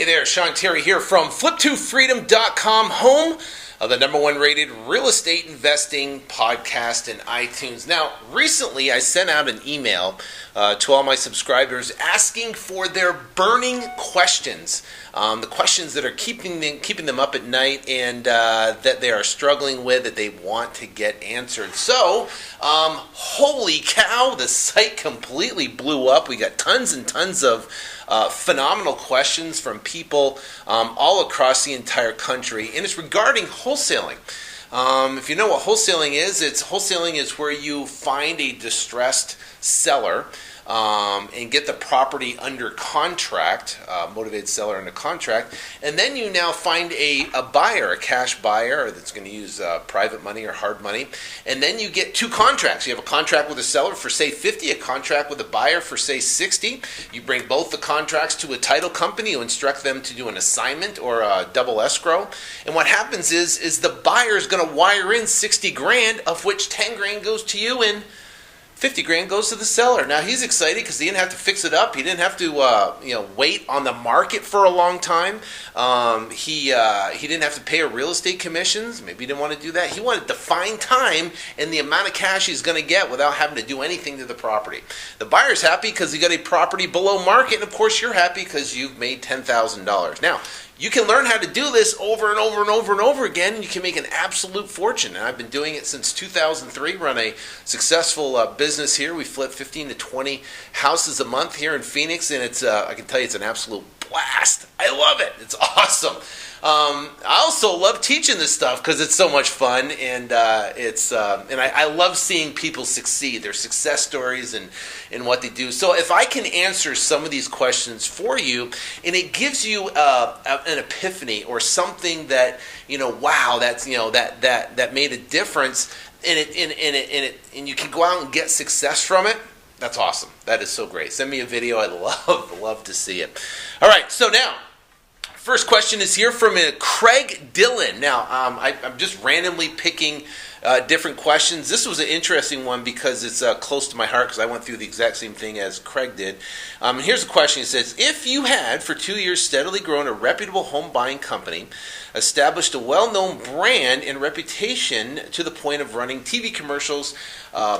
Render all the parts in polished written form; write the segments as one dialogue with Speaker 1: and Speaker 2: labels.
Speaker 1: there, Sean Terry here from Flip2Freedom.com, home of the #1 rated real estate investing podcast in iTunes. Now, recently I sent out an email to all my subscribers asking for their burning questions, the questions that are keeping them up at night and that they are struggling with, that they want to get answered. So, holy cow, the site completely blew up. We got tons and tons of phenomenal questions from people all across the entire country, and it's regarding wholesaling. If you know what wholesaling is where you find a distressed seller and get the property under contract, motivated seller under contract, and then you now find a buyer, a cash buyer that's going to use private money or hard money, and then you get two contracts. You have a contract with a seller for, say, 50, a contract with a buyer for, say, 60. You bring both the contracts to a title company. You instruct them to do an assignment or a double escrow, and what happens is the buyer is going to wire in 60 grand, of which 10 grand goes to you and 50 grand goes to the seller. Now, he's excited because he didn't have to fix it up. He didn't have to wait on the market for a long time. He didn't have to pay a real estate commissions. Maybe he didn't want to do that. He wanted to find time and the amount of cash he's going to get without having to do anything to the property. The buyer's happy because he got a property below market, and of course you're happy because you've made $10,000. Now, you can learn how to do this over and over and over and over again, and you can make an absolute fortune. And I've been doing it since 2003. Run a successful business here. We flip 15 to 20 houses a month here in Phoenix, and it's I can tell you it's an absolute blast. I love it. It's awesome. I also love teaching this stuff because it's so much fun, and I love seeing people succeed, their success stories and what they do. So if I can answer some of these questions for you, and it gives you an epiphany or something that wow, that made a difference, and you can go out and get success from it. That's awesome. That is so great. Send me a video. I'd love to see it. All right. So now, first question is here from Craig Dillon. Now, I'm just randomly picking different questions. This was an interesting one because it's close to my heart because I went through the exact same thing as Craig did. And here's a question. It says, if you had for 2 years steadily grown a reputable home buying company, established a well-known brand and reputation to the point of running TV commercials,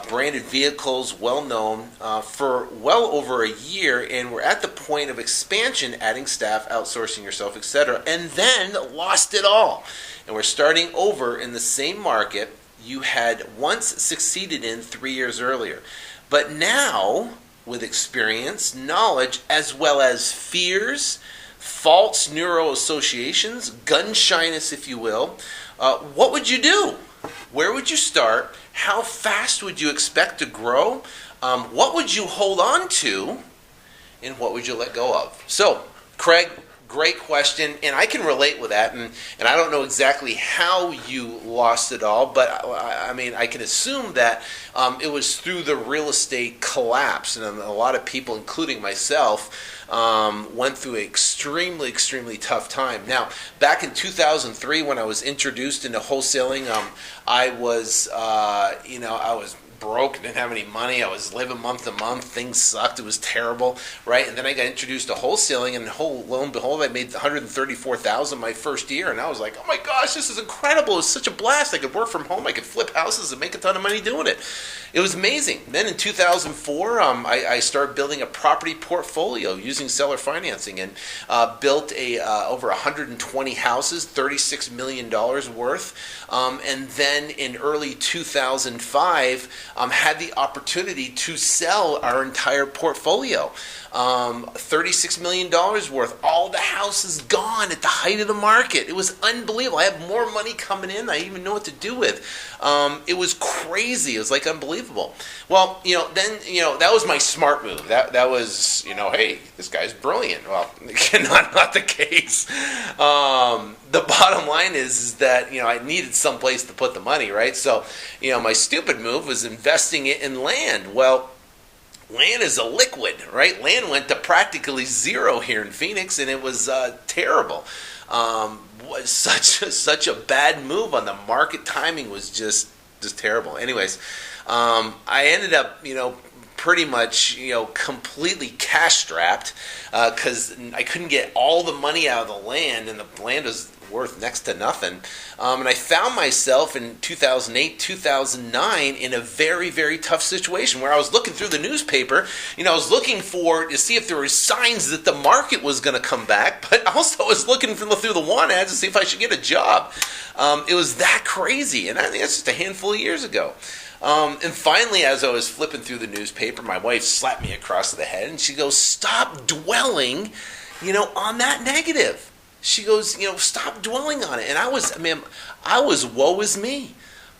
Speaker 1: branded vehicles, well-known for well over a year, and we're at the point of expansion, adding staff, outsourcing yourself, etc., and then lost it all, and we're starting over in the same market you had once succeeded in 3 years earlier. But now, with experience, knowledge, as well as fears, false neuro associations, gun shyness, if you will, what would you do? Where would you start? How fast would you expect to grow? What would you hold on to? And what would you let go of? So, Craig, great question, and I can relate with that, and I don't know exactly how you lost it all, but I mean, I can assume that it was through the real estate collapse, and a lot of people, including myself, went through an extremely, extremely tough time. Now, back in 2003, when I was introduced into wholesaling, I was broke, didn't have any money. I was living month to month. Things sucked. It was terrible, right? And then I got introduced to wholesaling, and lo and behold, I made $134,000 my first year, and I was like, oh my gosh, this is incredible. It's such a blast. I could work from home. I could flip houses and make a ton of money doing it. It was amazing. Then in 2004, I started building a property portfolio using seller financing, and built over 120 houses, $36 million worth. And then in early 2005, had the opportunity to sell our entire portfolio. $36 million worth. All the houses gone at the height of the market. It was unbelievable. I had more money coming in than I even know what to do with. It was crazy. It was like unbelievable. Well, then that was my smart move. That was, hey, this guy's brilliant. Well, not the case. The bottom line is that, I needed some place to put the money, right? So, my stupid move was investing it in land. Well, land is a liquid, right? Land went to practically zero here in Phoenix, and it was terrible. Was such a bad move on the market. Timing was just just terrible. Anyways, I ended up, pretty much, completely cash strapped because I couldn't get all the money out of the land, and the land was worth next to nothing. And I found myself in 2008, 2009 in a very, very tough situation where I was looking through the newspaper. I was looking to see if there were signs that the market was going to come back, but also I was looking through the want ads to see if I should get a job. It was that crazy, and I think that's just a handful of years ago. And finally, as I was flipping through the newspaper, my wife slapped me across the head, and she goes, "Stop dwelling, on that negative." She goes, "Stop dwelling on it." And I was woe is me.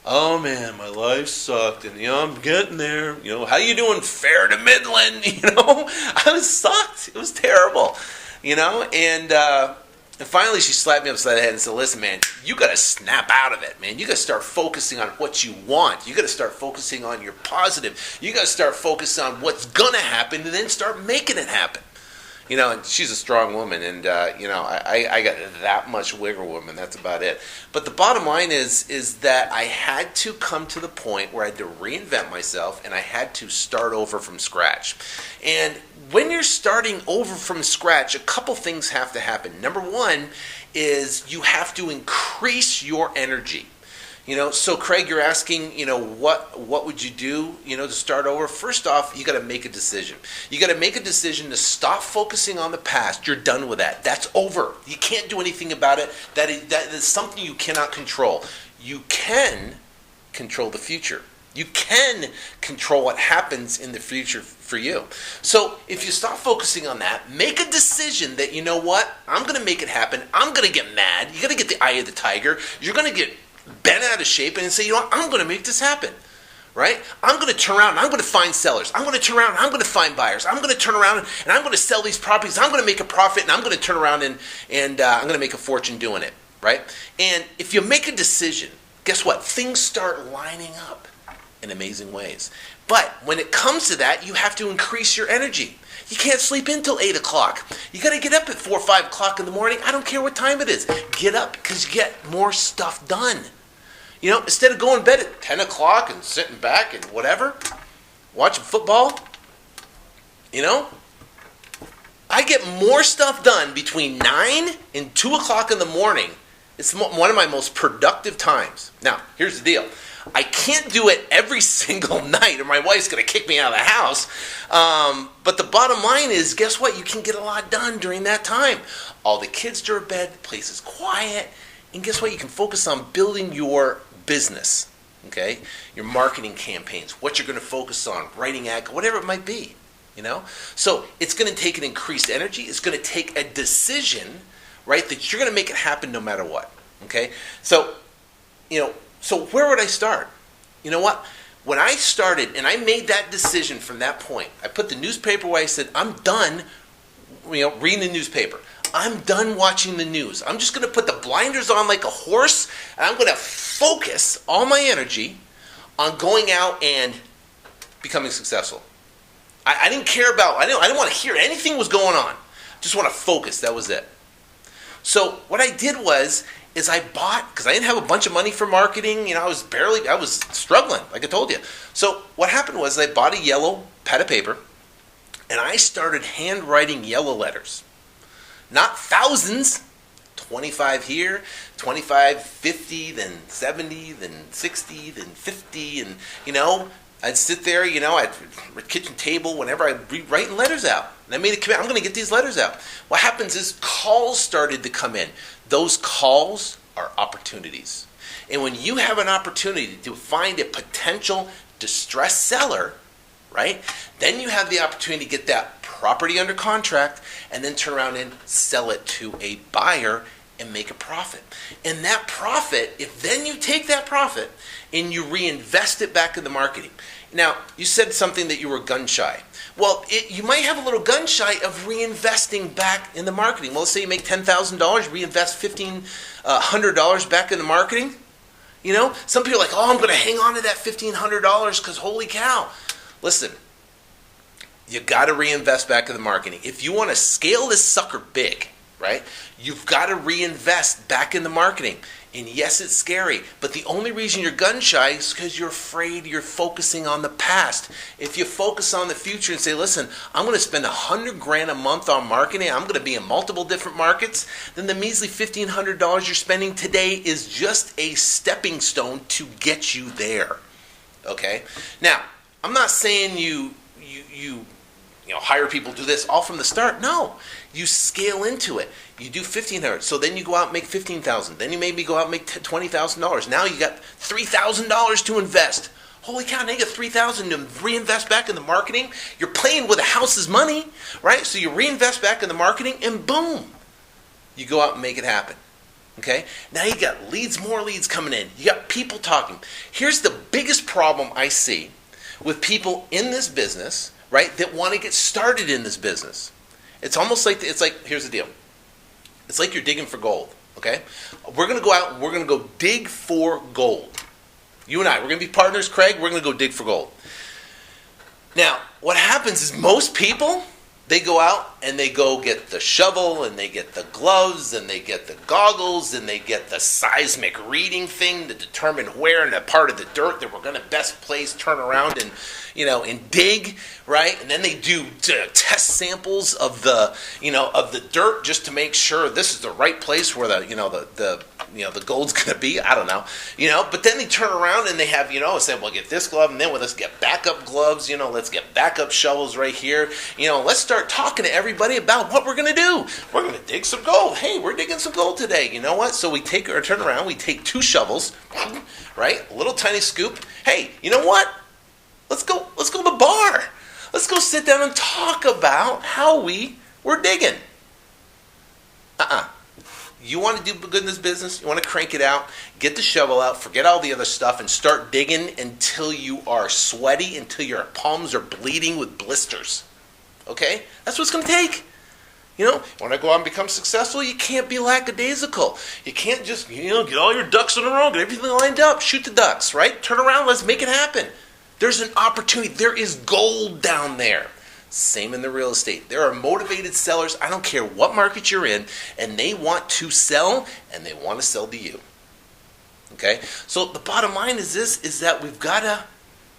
Speaker 1: Oh man, my life sucked, and I'm getting there. How you doing? Fair to Midland. I was sucked. It was terrible. And finally she slapped me upside the head and said, "Listen, man, you got to snap out of it, man. You got to start focusing on what you want. You got to start focusing on your positive. You got to start focusing on what's going to happen and then start making it happen." And she's a strong woman, and I got that much wiggle room, and that's about it. But the bottom line is that I had to come to the point where I had to reinvent myself, and I had to start over from scratch. And when you're starting over from scratch, a couple things have to happen. Number one is you have to increase your energy. So Craig, you're asking, what would you do, to start over? First off, you got to make a decision. You got to make a decision to stop focusing on the past. You're done with that. That's over. You can't do anything about it. That is something you cannot control. You can control the future. You can control what happens in the future for you. So if you stop focusing on that, make a decision that, I'm going to make it happen. I'm going to get mad. You got to get the eye of the tiger. You're going to get bent out of shape and say, I'm going to make this happen, right? I'm going to turn around and I'm going to find sellers. I'm going to turn around and I'm going to find buyers. I'm going to turn around and I'm going to sell these properties. I'm going to make a profit, and I'm going to turn around and I'm going to make a fortune doing it, right? And if you make a decision, guess what? Things start lining up in amazing ways. But when it comes to that, you have to increase your energy. You can't sleep until 8 o'clock. You got to get up at 4 or 5 o'clock in the morning. I don't care what time it is. Get up because you get more stuff done. Instead of going to bed at 10 o'clock and sitting back and whatever, watching football, I get more stuff done between 9 and 2 o'clock in the morning. It's one of my most productive times. Now, here's the deal. I can't do it every single night or my wife's going to kick me out of the house. But the bottom line is, guess what? You can get a lot done during that time. All the kids are in bed, the place is quiet, and guess what? You can focus on building your business, okay? Your marketing campaigns, what you're going to focus on, writing ad, whatever it might be, So it's going to take an increased energy. It's going to take a decision, right, that you're going to make it happen no matter what, okay? So where would I start? You know what? When I started and I made that decision from that point, I put the newspaper away. I said, I'm done, reading the newspaper. I'm done watching the news. I'm just going to put the blinders on like a horse, and I'm going to focus all my energy on going out and becoming successful. I didn't care about, I didn't want to hear anything was going on. Just want to focus. That was it. So what I did is I bought, because I didn't have a bunch of money for marketing, I was struggling, like I told you. So what happened was I bought a yellow pad of paper, and I started handwriting yellow letters. Not thousands, 25 here, 25, 50, then 70, then 60, then 50, and, I'd sit there, at the kitchen table whenever I'd be writing letters out. And I made a commitment, I'm going to get these letters out. What happens is calls started to come in. Those calls are opportunities. And when you have an opportunity to find a potential distressed seller, right, then you have the opportunity to get that property under contract and then turn around and sell it to a buyer and make a profit. And that profit, if then you take that profit and you reinvest it back in the marketing. Now, you said something that you were gun shy. Well, you might have a little gun shy of reinvesting back in the marketing. Well, let's say you make $10,000, reinvest $1,500 back in the marketing. Some people are like, I'm going to hang on to that $1,500 because holy cow. Listen, you got to reinvest back in the marketing. If you want to scale this sucker big, right, you've got to reinvest back in the marketing. And yes, it's scary, but the only reason you're gun shy is because you're afraid you're focusing on the past. If you focus on the future and say, listen, I'm going to spend $100,000 a month on marketing, I'm going to be in multiple different markets, then the measly $1,500 you're spending today is just a stepping stone to get you there. Okay? Now, I'm not saying you hire people to do this all from the start. No, you scale into it. You do $1,500, so then you go out and make $15,000. Then you maybe go out and make $20,000. Now you got $3,000 to invest. Holy cow! Now you get $3,000 to reinvest back in the marketing. You're playing with the house's money, right? So you reinvest back in the marketing, and boom, you go out and make it happen. Okay? Now you got leads, more leads coming in. You got people talking. Here's the biggest problem I see with people in this business, right, that want to get started in this business. It's almost like, here's the deal. It's like you're digging for gold, okay? We're going to go out and we're going to go dig for gold. You and I, we're going to be partners, Craig. We're going to go dig for gold. Now, what happens is most people, they go out and they go get the shovel and they get the gloves and they get the goggles and they get the seismic reading thing to determine where in a part of the dirt that we're going to best place, turn around and dig, right? And then they do test samples of the dirt just to make sure this is the right place where the gold's going to be. I don't know, But then they turn around and they have, say, we'll get this glove, and then let's get backup gloves. Let's get backup shovels right here. Let's start talking to everybody about what we're going to do. We're going to dig some gold. Hey, we're digging some gold today. You know what? So we turn around. We take 2 shovels, right? A little tiny scoop. Hey, you know what? Let's go to the bar. Let's go sit down and talk about how we're digging. You want to do good in this business? You want to crank it out? Get the shovel out, forget all the other stuff, and start digging until you are sweaty, until your palms are bleeding with blisters. Okay? That's what it's going to take. Want to go out and become successful? You can't be lackadaisical. You can't just, get all your ducks in a row, get everything lined up, shoot the ducks, right? Turn around, let's make it happen. There's an opportunity. There is gold down there. Same in the real estate. There are motivated sellers, I don't care what market you're in, and they want to sell, and they want to sell to you. Okay? So the bottom line is this, is that we've got to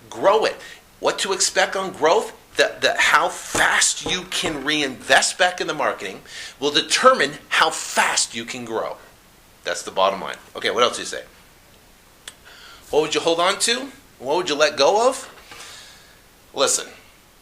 Speaker 1: grow it. What to expect on growth? How fast you can reinvest back in the marketing will determine how fast you can grow. That's the bottom line. Okay, what else do you say? What would you hold on to? What would you let go of? Listen,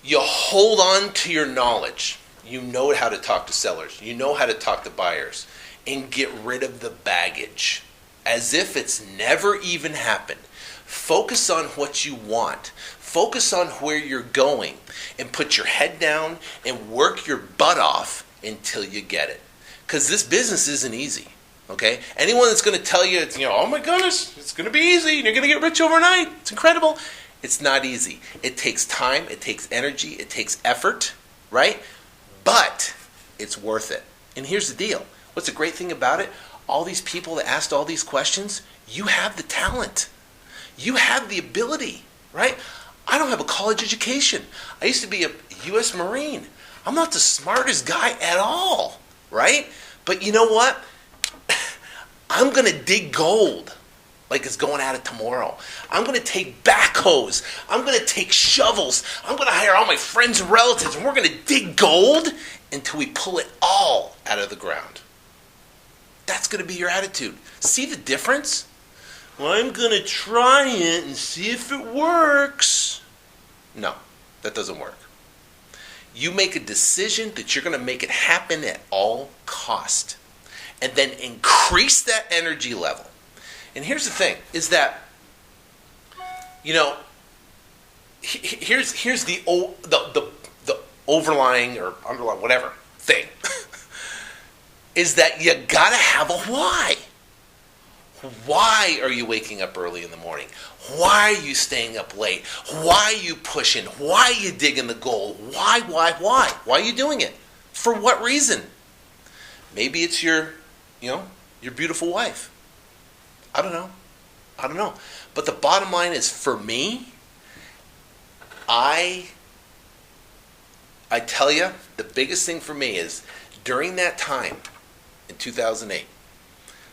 Speaker 1: you hold on to your knowledge. You know how to talk to sellers. You know how to talk to buyers. And get rid of the baggage. As if it's never even happened. Focus on what you want. Focus on where you're going. And put your head down and work your butt off until you get it. Because this business isn't easy. Okay? Anyone that's going to tell you, oh my goodness, it's going to be easy, and you're going to get rich overnight, it's incredible. It's not easy. It takes time, it takes energy, it takes effort, right? But it's worth it. And here's the deal. What's the great thing about it? All these people that asked all these questions, you have the talent. You have the ability, right? I don't have a college education. I used to be a U.S. Marine. I'm not the smartest guy at all, right? But you know what? I'm going to dig gold like it's going at it tomorrow. I'm going to take backhoes. I'm going to take shovels. I'm going to hire all my friends and relatives, and we're going to dig gold until we pull it all out of the ground. That's going to be your attitude. See the difference? Well, I'm going to try it and see if it works. No, that doesn't work. You make a decision that you're going to make it happen at all cost. And then increase that energy level. And here's the thing, is that, here's the overlying or underlying whatever thing, is that you gotta have a why. Why are you waking up early in the morning? Why are you staying up late? Why are you pushing? Why are you digging the gold? Why? Why are you doing it? For what reason? Maybe it's your beautiful wife. I don't know. But the bottom line is, for me, I tell you, the biggest thing for me is, during that time, in 2008,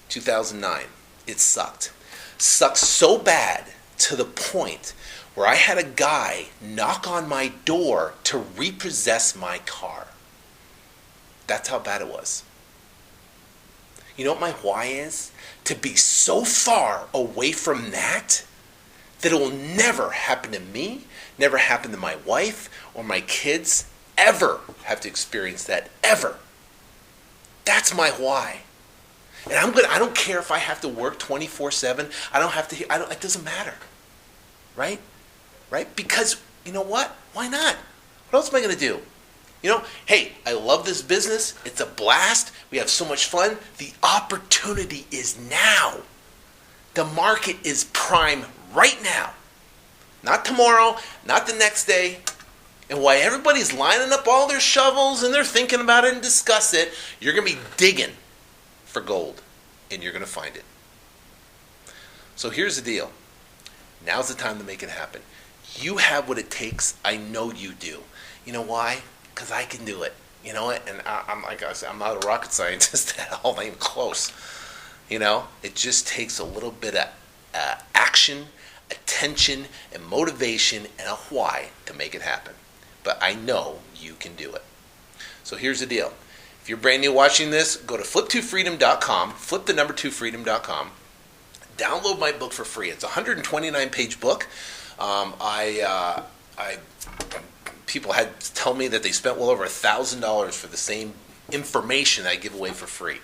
Speaker 1: 2009, it sucked. Sucked so bad to the point where I had a guy knock on my door to repossess my car. That's how bad it was. You know what my why is? To be so far away from that it will never happen to me, never happen to my wife or my kids, ever have to experience that, ever. That's my why. And I don't care if I have to work 24/7. It doesn't matter. Right? Right? Because, you know what? Why not? What else am I going to do? Hey, I love this business. It's a blast. We have so much fun. The opportunity is now. The market is prime right now. Not tomorrow, not the next day. And while everybody's lining up all their shovels and they're thinking about it and discuss it, you're going to be digging for gold, and you're going to find it. So here's the deal. Now's the time to make it happen. You have what it takes. I know you do. You know why? Because I can do it. You know what? And I'm like I said, I'm not a rocket scientist at all, not even close. It just takes a little bit of action, attention, and motivation, and a why to make it happen. But I know you can do it. So here's the deal. If you're brand new watching this, go to flip2freedom.com, flip2freedom.com, download my book for free. It's a 129-page book. People had to tell me that they spent well over $1,000 for the same information I give away for free.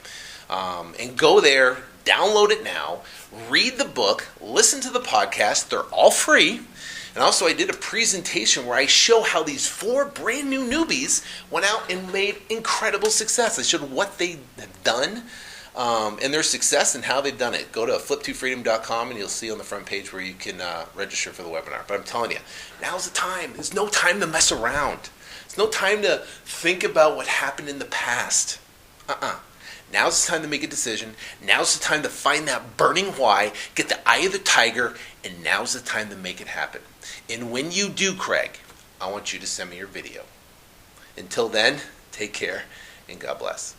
Speaker 1: And go there, download it now, read the book, listen to the podcast. They're all free. And also I did a presentation where I show how these 4 brand new newbies went out and made incredible success. I showed what they have done and their success and how they've done it. Go to flip2freedom.com and you'll see on the front page where you can register for the webinar. But I'm telling you, now's the time. There's no time to mess around. There's no time to think about what happened in the past. Now's the time to make a decision. Now's the time to find that burning why, get the eye of the tiger, and now's the time to make it happen. And when you do, Craig, I want you to send me your video. Until then, take care, and God bless.